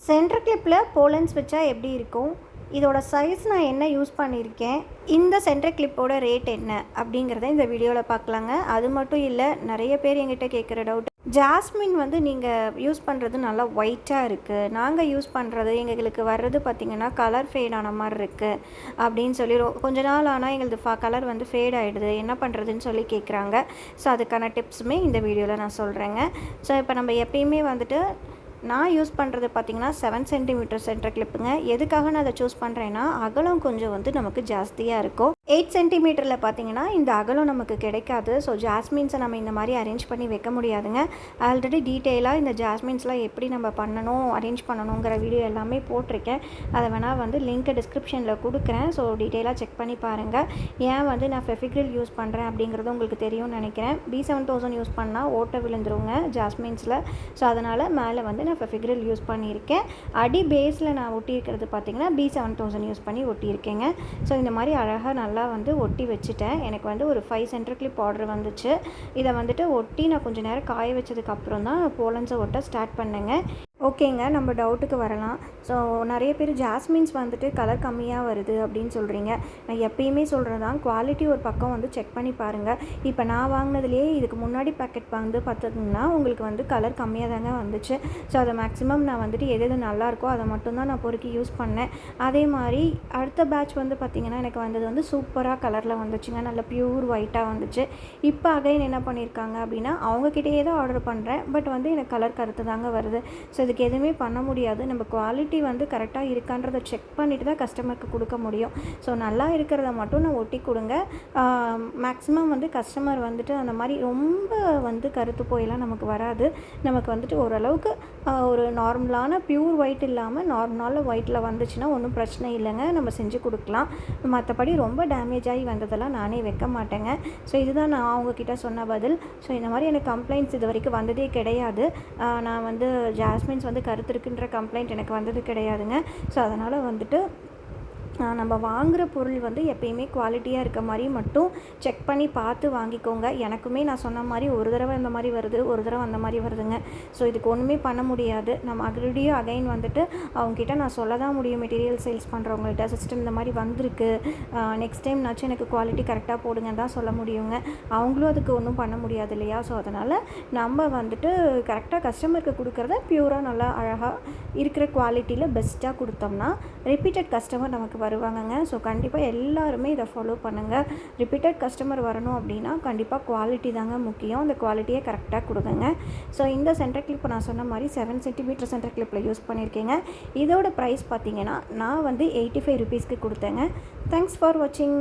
Centre கிளிப்பில் pollens வச்சா எப்படி இருக்கும், இதோட சைஸ் நான் என்ன யூஸ் பண்ணியிருக்கேன், இந்த சென்டர் கிளிப்போட ரேட் என்ன அப்படிங்கிறத இந்த வீடியோவில் பார்க்கலாங்க. அது மட்டும் இல்லை, நிறைய பேர் எங்கிட்ட கேட்குற டவுட், ஜாஸ்மின் வந்து நீங்கள் யூஸ் பண்ணுறது நல்லா ஒயிட்டாக இருக்குது, நாங்கள் யூஸ் பண்ணுறது எங்களுக்கு வர்றது பார்த்திங்கன்னா கலர் ஃபேட் ஆன மாதிரி இருக்குது அப்படின்னு சொல்லி கொஞ்ச நாள் ஆனால் எங்களது கலர் வந்து ஃபேட் ஆகிடுது, என்ன பண்ணுறதுன்னு சொல்லி கேட்குறாங்க. ஸோ அதுக்கான டிப்ஸுமே இந்த வீடியோவில் நான் சொல்கிறேங்க. ஸோ இப்போ நம்ம எப்பயுமே வந்துட்டு நான் யூஸ் பண்ணுறது பார்த்திங்கன்னா 7 சென்டிமீட்டர் சென்டர் கிளிப்புங்க. எதுக்காக நான் அதை சூஸ் பண்ணுறேன்னா, அகலம் கொஞ்சம் வந்து நமக்கு ஜாஸ்தியாக இருக்கும். 8 சென்டிமீட்டரில் பார்த்திங்கன்னா இந்த அகலம் நமக்கு கிடைக்காது. ஸோ ஜாஸ்மின்ஸை நம்ம இந்த மாதிரி அரேஞ்ச் பண்ணி வைக்க முடியாதுங்க. ஆல்ரெடி டீட்டெயிலாக இந்த ஜாஸ்மின்ஸ்லாம் எப்படி நம்ம பண்ணணும், அரேஞ்ச் பண்ணணுங்கிற வீடியோ எல்லாமே போட்டிருக்கேன். அதை வேணால் வந்து லிங்க்கை டிஸ்கிரிப்ஷனில் கொடுக்குறேன். ஸோ டீட்டெயிலாக செக் பண்ணி பாருங்கள். ஏன் வந்து நான் ஃபெவிக்ரில் யூஸ் பண்ணுறேன் அப்படிங்கிறது உங்களுக்கு தெரியும்னு நினைக்கிறேன். B7000 யூஸ் பண்ணால் ஓட்டை விழுந்துருங்க ஜாஸ்மின்ஸில். ஸோ அதனால் மேலே வந்து நான் ஃபெவிக்ரில் யூஸ் பண்ணியிருக்கேன். அடி பேஸில் நான் ஒட்டியிருக்கிறது பார்த்திங்கன்னா B7000 யூஸ் பண்ணி ஒட்டியிருக்கேங்க. ஸோ இந்த மாதிரி அழகாக நல்லா வந்து ஒட்டி வச்சுட்டேன். எனக்கு வந்து ஒரு 5 சென்டர் கிளிப் ஆர்டர் வந்துச்சு. இதை வந்துட்டு ஒட்டி நான் கொஞ்சம் நேரம் காய வச்சதுக்கப்புறம் தான் போலன்ஸை ஒட்ட ஸ்டார்ட் பண்ணேங்க. ஓகேங்க, நம்ம டவுட்டுக்கு வரலாம். ஸோ நிறைய பேர் ஜாஸ்மின்ஸ் வந்துட்டு கலர் கம்மியாக வருது அப்படின்னு சொல்கிறீங்க. நான் எப்பயுமே சொல்கிறது தான், குவாலிட்டி ஒரு பக்கம் வந்து செக் பண்ணி பாருங்கள். இப்போ நான் வாங்கினதுலேயே இதுக்கு முன்னாடி பேக்கெட் வந்து பார்த்திங்கன்னா உங்களுக்கு வந்து கலர் கம்மியாக தாங்க வந்துச்சு. ஸோ அதை மேக்ஸிமம் நான் வந்துட்டு எது நல்லாயிருக்கோ அதை மட்டும்தான் நான் பொறுக்கி யூஸ் பண்ணேன். அதே மாதிரி அடுத்த பேட்ச் வந்து பார்த்திங்கன்னா எனக்கு வந்தது வந்து சூப்பராக கலரில் வந்துச்சுங்க, நல்ல ப்யூர் ஒயிட்டாக வந்துச்சு. இப்போ அகைன் என்ன பண்ணியிருக்காங்க அப்படின்னா, அவங்கக்கிட்டேயே தான் ஆர்டர் பண்ணுறேன், பட் வந்து எனக்கு கலர் கருத்து தாங்க வருது. ஸோ இதுக்கு எதுவுமே பண்ண முடியாது. நம்ம குவாலிட்டி வந்து கரெக்டாக இருக்கான்றதை செக் பண்ணிவிட்டு தான் கஸ்டமருக்கு கொடுக்க முடியும். ஸோ நல்லா இருக்கிறத மட்டும் நான் ஒட்டி கொடுங்க. மேக்ஸிமம் வந்து கஸ்டமர் வந்துட்டு அந்த மாதிரி ரொம்ப வந்து கருத்து போயெல்லாம் நமக்கு வராது. நமக்கு வந்துட்டு ஓரளவுக்கு ஒரு நார்மலான ப்யூர் ஒயிட் இல்லாமல் நார்மலான ஒயிட்டில் வந்துச்சுன்னா ஒன்றும் பிரச்சனை இல்லைங்க, நம்ம செஞ்சு கொடுக்கலாம். மற்றபடி ரொம்ப டேமேஜ் ஆகி வந்ததெல்லாம் நானே வைக்க மாட்டேங்க. ஸோ இதுதான் நான் அவங்கக்கிட்ட சொன்ன பதில். ஸோ இந்த மாதிரி எனக்கு கம்ப்ளைண்ட்ஸ் இது வரைக்கும் வந்ததே கிடையாது. நான் வந்து ஜாஸ்மின்ஸ் வந்து கருத்து இருக்குன்ற கம்ப்ளைண்ட் எனக்கு வந்தது கிடையாதுங்க. ஸோ அதனால் வந்துட்டு நம்ம வாங்குகிற பொருள் வந்து எப்பயுமே குவாலிட்டியாக இருக்க மாதிரி மட்டும் செக் பண்ணி பார்த்து வாங்கிக்கோங்க. எனக்குமே நான் சொன்ன மாதிரி ஒரு தடவை இந்த மாதிரி வருது, ஒரு தடவை அந்த மாதிரி வருதுங்க. ஸோ இதுக்கு ஒன்றுமே பண்ண முடியாது. நம்ம அகடியும் அகைன் வந்துட்டு அவங்ககிட்ட நான் சொல்ல தான் முடியும், மெட்டீரியல் சேல்ஸ் பண்ணுறவங்கள்ட்ட சிஸ்டம் இந்த மாதிரி வந்திருக்கு, நெக்ஸ்ட் டைம் நாச்சும் எனக்கு குவாலிட்டி கரெக்டாக போடுங்க தான் சொல்ல முடியுங்க. அவங்களும் அதுக்கு ஒன்றும் பண்ண முடியாது இல்லையா. ஸோ அதனால் நம்ம வந்துட்டு கரெக்டாக கஸ்டமருக்கு கொடுக்குறத ப்யூராக நல்லா அழகாக இருக்கிற குவாலிட்டியில் பெஸ்ட்டாக கொடுத்தோம்னா ரிப்பீட்டட் கஸ்டமர் நமக்கு வருவாங்கங்க. ஸோ கண்டிப்பாக எல்லாருமே இதை ஃபாலோ பண்ணுங்கள். ரிப்பீட்டட் கஸ்டமர் வரணும் அப்படின்னா கண்டிப்பாக குவாலிட்டி தாங்க முக்கியம். அந்த குவாலிட்டியை கரெக்டாக கொடுங்க. ஸோ இந்த சென்டர் கிளிப் நான் சொன்ன மாதிரி 7 சென்டிமீட்டர் சென்டர் கிளிப்பில் யூஸ் பண்ணியிருக்கேங்க. இதோட ப்ரைஸ் பார்த்திங்கன்னா நான் வந்து 85 ருபீஸ்க்கு கொடுத்தேங்க. தேங்க்ஸ் ஃபார் வாட்சிங்.